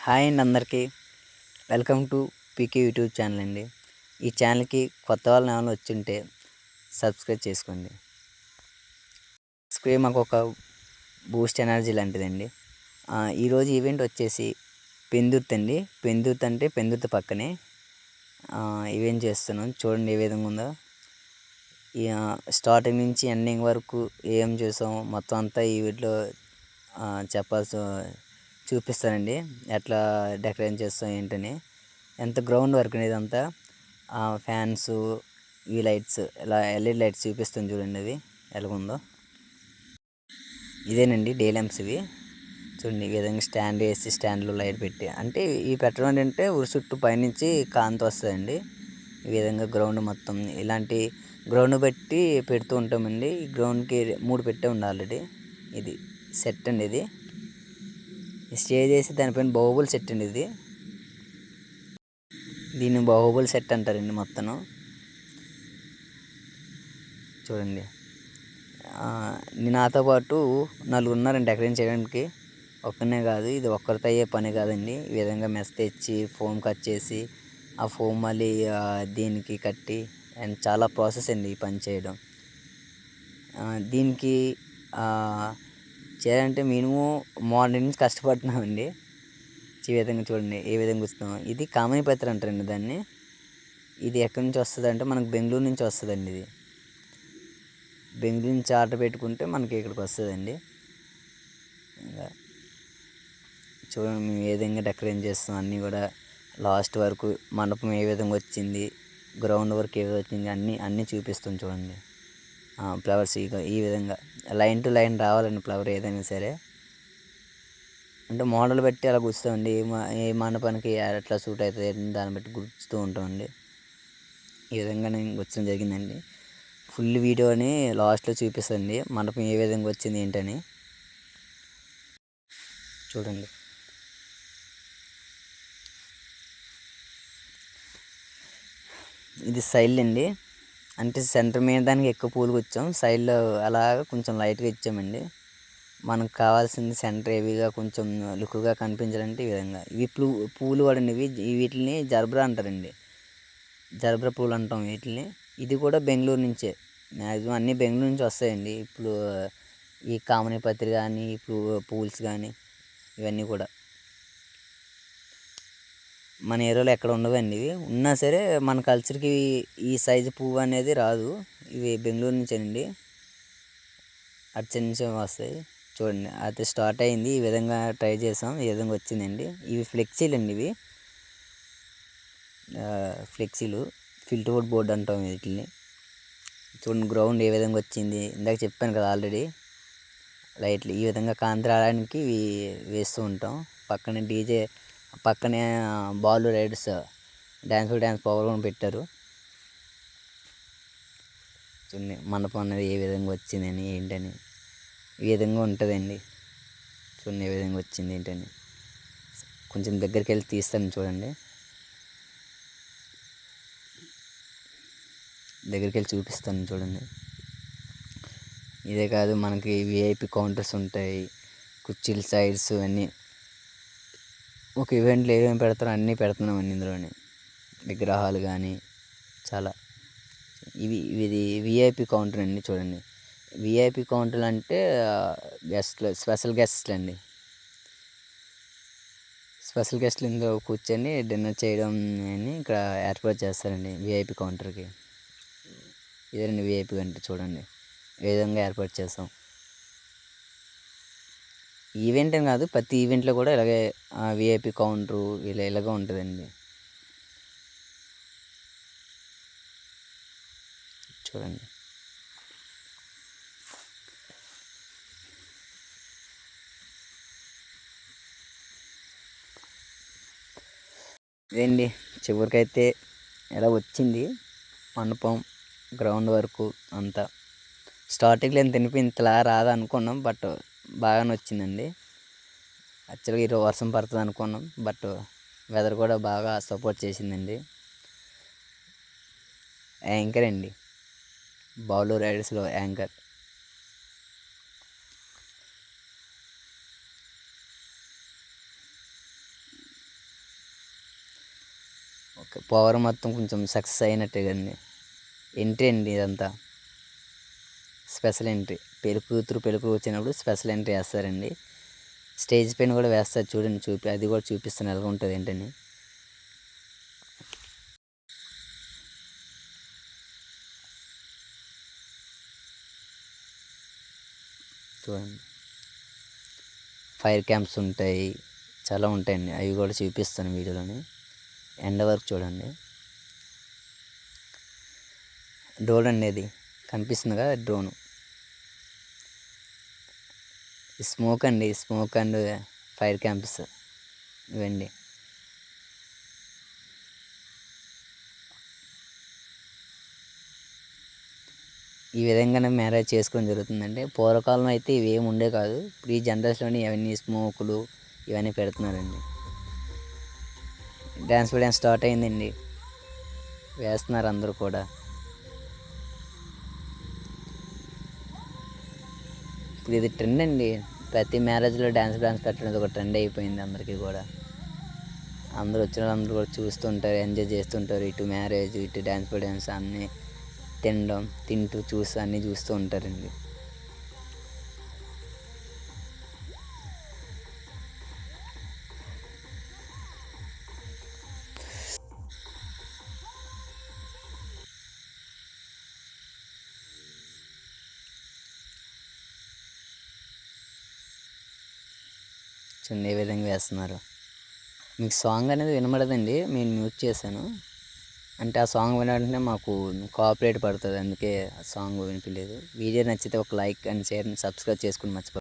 Hi అండి అందరికీ. Welcome to PK YouTube channel అండి. ఈ ఛానల్కి కొత్త వాళ్ళని ఏమైనా వచ్చుంటే సబ్స్క్రైబ్ చేసుకోండి. సబ్స్క్రైబ్ మాకు ఒక బూస్ట్ ఎనర్జీ లాంటిదండి. ఈరోజు ఈవెంట్ వచ్చేసి పెందుర్తి అండి. పెందుర్తి అంటే పెందుర్తి పక్కనే ఈవెంట్ చేస్తున్నాం. చూడండి ఏ విధంగా ఉందో. స్టార్టింగ్ నుంచి ఎండింగ్ వరకు ఏం చేసాం మొత్తం అంతా ఈ వీటిలో చూపిస్తానండి. ఎట్లా డెకరేషన్ చేస్తాం ఏంటని, ఎంత గ్రౌండ్ వర్క్ అనేది అంతా ఫ్యాన్స్, ఈ లైట్స్, ఇలా ఎల్ఈడి లైట్స్ చూపిస్తాను చూడండి. అది ఎలాగుందో ఇదేనండి డే ల్యాంప్స్ ఇవి. చూడండి ఈ విధంగా స్టాండ్ వేసి స్టాండ్లో లైట్ పెట్టి, అంటే ఇవి పెట్టడం ఏంటంటే ఊరి చుట్టూ పైనుంచి కాంతి వస్తుందండి. ఈ విధంగా గ్రౌండ్ మొత్తం ఇలాంటి గ్రౌండ్ పెట్టి పెడుతూ ఉంటామండి. ఈ గ్రౌండ్కి 3 పెట్టే ఉంది ఆల్రెడీ. ఇది సెట్ అండి. ఇది స్టేజ్ వేసి దానిపైన బాహుబలి సెట్ అండి. దీన్ని బాహుబలి సెట్ అంటారండి మొత్తం. చూడండి నాతో పాటు 4 ఉన్నారండి డెకరేషన్ చేయడానికి. ఒక్కనే కాదు, ఇది ఒక్కరితో అయ్యే పని కాదండి. ఈ విధంగా మెస్ తెచ్చి ఫోమ్ కట్ చేసి ఆ ఫోమ్ మళ్ళీ దీనికి కట్టి అండ్ చాలా ప్రాసెస్ అండి ఈ పని చేయడం. దీనికి చేయాలంటే మినిమం మార్నింగ్ నుంచి కష్టపడుతున్నామండి. ఈ విధంగా చూడండి ఏ విధంగా వస్తున్నాం. ఇది కామనీపత్రి అంటారండి దాన్ని. ఇది ఎక్కడి నుంచి వస్తుంది అంటే మనకు బెంగళూరు నుంచి వస్తుందండి. ఇది బెంగళూరు నుంచి ఆర్డర్ పెట్టుకుంటే మనకి ఇక్కడికి వస్తుందండి. ఇంకా చూడండి మేము ఏ విధంగా డెకరేట్ చేస్తాం అన్నీ కూడా. లాస్ట్ వరకు మండపం ఏ విధంగా వచ్చింది, గ్రౌండ్ వర్క్ ఏ విధంగా వచ్చింది అన్నీ చూపిస్తాం చూడండి. ఫ్లవర్స్ ఈ విధంగా లైన్ టు లైన్ రావాలండి. ఫ్లవర్ ఏదైనా సరే అంటే మోడల్ బట్టి అలా గుర్తుండి ఏ మండపానికి ఎట్లా సూట్ అవుతుంది దాన్ని బట్టి గుర్తు ఉంటామండి. ఈ విధంగా నేను గుర్చడం జరిగిందండి. ఫుల్ వీడియోని లాస్ట్లో చూపిస్తుంది మండపం ఏ విధంగా వచ్చింది ఏంటని. చూడండి ఇది సైడ్ అండి. అంటే సెంటర్ మీద దానికి ఎక్కువ పూలు గుచ్చాం, సైడ్లో అలాగా కొంచెం లైట్గా ఇచ్చామండి. మనకు కావాల్సింది సెంటర్ హెవీగా కొంచెం లుక్గా కనిపించాలంటే ఈ విధంగా. ఇవి పూలు కూడా అండి. వీటిని జర్బరా అంటారండి. జర్బరా పూలు అంటాం వీటిని. ఇది కూడా బెంగళూరు నుంచే. మ్యాక్సిమం అన్నీ బెంగళూరు నుంచి వస్తాయండి. ఇప్పుడు ఈ కామనీపత్రి కానీ ఇప్పుడు పూల్స్ కానీ ఇవన్నీ కూడా మన ఏరియాలో ఎక్కడ ఉండవండి. ఇవి ఉన్నా సరే మన కల్చర్కి ఈ సైజు పువ్వు అనేది రాదు. ఇవి బెంగళూరు నుంచేనండి, అటు నుంచి వస్తాయి. చూడండి అయితే స్టార్ట్ అయింది. ఈ విధంగా ట్రై చేసాం, ఈ విధంగా వచ్చిందండి. ఇవి ఫ్లెక్సీలు అండి. ఇవి ఫ్లెక్సీలు ఫిల్టర్వుడ్ బోర్డు అంటాం వీటిని. చూడండి గ్రౌండ్ ఏ విధంగా వచ్చింది. ఇందాక చెప్పాను కదా ఆల్రెడీ. లైట్లు ఈ విధంగా కాంతి రావడానికి ఇవి వేస్తూ ఉంటాం. పక్కనే డీజే, పక్కనే బాల్ రైడర్స్ డ్యాన్స్ పవర్ కూడా పెట్టారు. చూడండి మండపం అనేది ఏ విధంగా వచ్చిందని ఏంటని ఈ విధంగా ఉంటుందండి. చూడండి ఏ విధంగా వచ్చింది ఏంటని. కొంచెం దగ్గరికి వెళ్ళి తీస్తాను చూడండి. దగ్గరికి వెళ్ళి చూపిస్తాను చూడండి. ఇదే కాదు మనకి విఐపి కౌంటర్స్ ఉంటాయి, కుర్చీలు సైడ్స్ అన్నీ. ఒక ఈవెంట్లో ఏమేమి పెడతారో అన్నీ పెడుతున్నామండి ఇందులోనే. విగ్రహాలు కానీ చాలా. ఇది విఐపి కౌంటర్ అండి. చూడండి విఐపి కౌంటర్లు అంటే గెస్ట్లు, స్పెషల్ గెస్ట్లు అండి. స్పెషల్ గెస్ట్లు ఇందులో కూర్చొని డిన్నర్ చేయడం అని ఇక్కడ ఏర్పాటు చేస్తారండి విఐపి కౌంటర్కి. ఇదేనండి విఐపి అంటే. చూడండి ఏ విధంగా ఏర్పాటు చేస్తాం. ఈవెంట్ అని కాదు, ప్రతి ఈవెంట్లో కూడా ఇలాగే విఐపి కౌంటరు ఇలాగే ఉంటుందండి. చూడండి ఇదండి చివరికైతే ఎలా వచ్చింది మండపం, గ్రౌండ్ వరకు అంతా. స్టార్టింగ్లో ఎంత ఇంతలా రాదు అనుకున్నాం, బట్ బాగానే వచ్చిందండి. యాక్చువల్గా ఈరోజు వర్షం పడుతుంది అనుకున్నాం, బట్ వెదర్ కూడా బాగా సపోర్ట్ చేసిందండి. యాంకర్ అండి, బాలు రైడర్స్లో యాంకర్. ఓకే, పవర్ మొత్తం కొంచెం సక్సెస్ అయినట్టే కదండి. ఎంట్రీ అండి ఇదంతా, స్పెషల్ ఎంట్రీ. పెళ్ళికూతురు వచ్చినప్పుడు స్పెషల్ ఎంట్రీ వేస్తారండి. స్టేజ్ పైన కూడా వేస్తారు చూడండి, అది కూడా చూపిస్తాను ఎలా ఉంటుంది ఏంటని. చూడండి, ఫైర్ క్యాంప్స్ ఉంటాయి, చాలా ఉంటాయండి. అవి కూడా చూపిస్తాను వీడియోలోని. ఎండ వరకు చూడండి. డ్రోన్ అండి, అది కనిపిస్తుంది కదా డ్రోన్. స్మోక్ అండి, స్మోక్ అండ్ ఫైర్ క్యాంప్స్ ఇవండి. ఈ విధంగానే మ్యారేజ్ చేసుకోవడం జరుగుతుందండి. పూర్వకాలం అయితే ఇవి ఏమి ఉండే కాదు. ఇప్పుడు ఈ జనరేషన్లోని ఇవన్నీ స్మోకులు ఇవన్నీ పెడుతున్నారండి. డ్యాన్స్ స్టార్ట్ అయిందండి, వేస్తున్నారు అందరూ కూడా. ఇప్పుడు ఇది ట్రెండ్ అండి, ప్రతి మ్యారేజ్లో డ్యాన్స్ పెట్టడం ఒక ట్రెండ్ అయిపోయింది అందరికీ కూడా. అందరూ వచ్చిన వాళ్ళందరూ కూడా చూస్తుంటారు, ఎంజాయ్ చేస్తుంటారు. ఇటు మ్యారేజ్, ఇటు డ్యాన్స్ అన్నీ తింటూ అన్నీ చూస్తూ ఉంటారండి. చూడండి ఏ విధంగా వేస్తున్నారు. మీకు సాంగ్ అనేది వినబడదండి, నేను మ్యూట్ చేశాను. అంటే ఆ సాంగ్ వినంటే మాకు కాపీరైట్ పడుతుంది, అందుకే ఆ సాంగ్ వినిపించలేదు. వీడియో నచ్చితే ఒక లైక్ అండ్ షేర్, సబ్స్క్రైబ్ చేసుకుని మర్చిపోకండి.